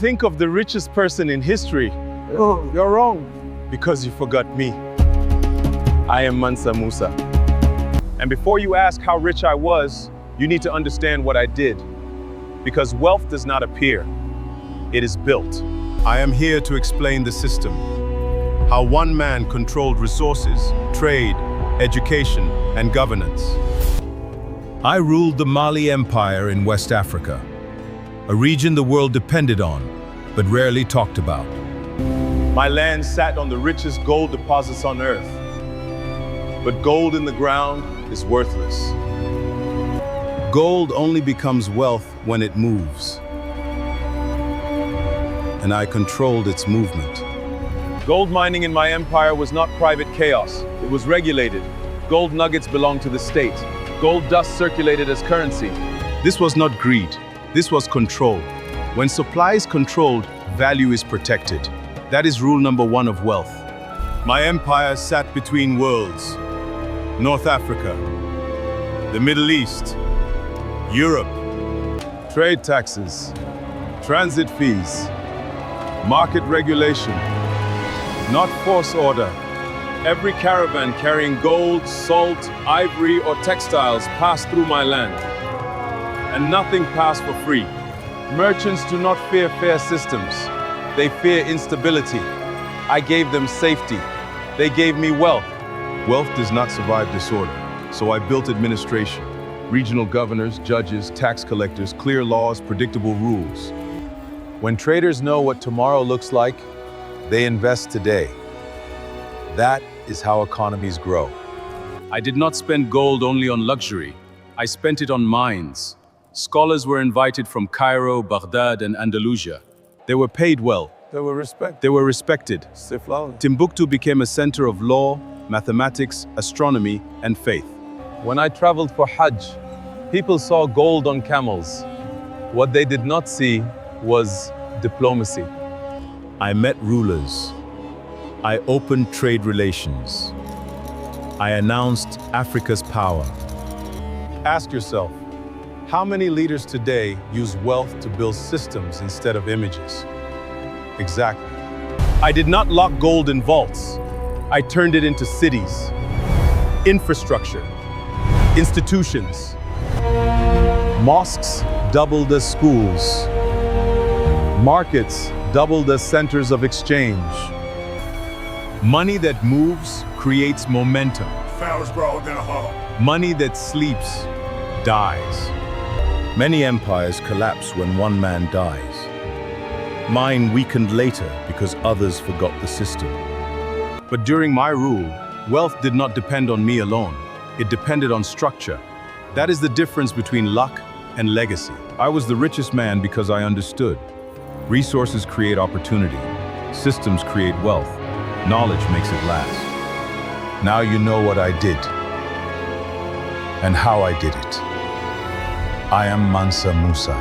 Think of the richest person in history. Oh, you're wrong. Because you forgot me. I am Mansa Musa. And before you ask how rich I was, you need to understand what I did. Because wealth does not appear, it is built. I am here to explain the system. How one man controlled resources, trade, education, and governance. I ruled the Mali Empire in West Africa, a region the world depended on, but rarely talked about. My land sat on the richest gold deposits on earth. But gold in the ground is worthless. Gold only becomes wealth when it moves. And I controlled its movement. Gold mining in my empire was not private chaos. It was regulated. Gold nuggets belonged to the state. Gold dust circulated as currency. This was not greed. This was control. When supply is controlled, value is protected. That is rule number one of wealth. My empire sat between worlds. North Africa, the Middle East, Europe. Trade taxes, transit fees, market regulation, not force order. Every caravan carrying gold, salt, ivory, or textiles passed through my land. And nothing passed for free. Merchants do not fear fair systems. They fear instability. I gave them safety. They gave me wealth. Wealth does not survive disorder. So I built administration. Regional governors, judges, tax collectors, clear laws, predictable rules. When traders know what tomorrow looks like, they invest today. That is how economies grow. I did not spend gold only on luxury. I spent it on mines. Scholars were invited from Cairo, Baghdad, and Andalusia. They were paid well. They were respected. They were respected. Sifla. Timbuktu became a center of law, mathematics, astronomy, and faith. When I traveled for Hajj, people saw gold on camels. What they did not see was diplomacy. I met rulers. I opened trade relations. I announced Africa's power. Ask yourself, how many leaders today use wealth to build systems instead of images? Exactly. I did not lock gold in vaults. I turned it into cities, infrastructure, institutions. Mosques doubled as schools. Markets doubled as centers of exchange. Money that moves creates momentum. Money that sleeps dies. Many empires collapse when one man dies. Mine weakened later because others forgot the system. But during my rule, wealth did not depend on me alone. It depended on structure. That is the difference between luck and legacy. I was the richest man because I understood. Resources create opportunity. Systems create wealth. Knowledge makes it last. Now you know what I did and how I did it. I am Mansa Musa.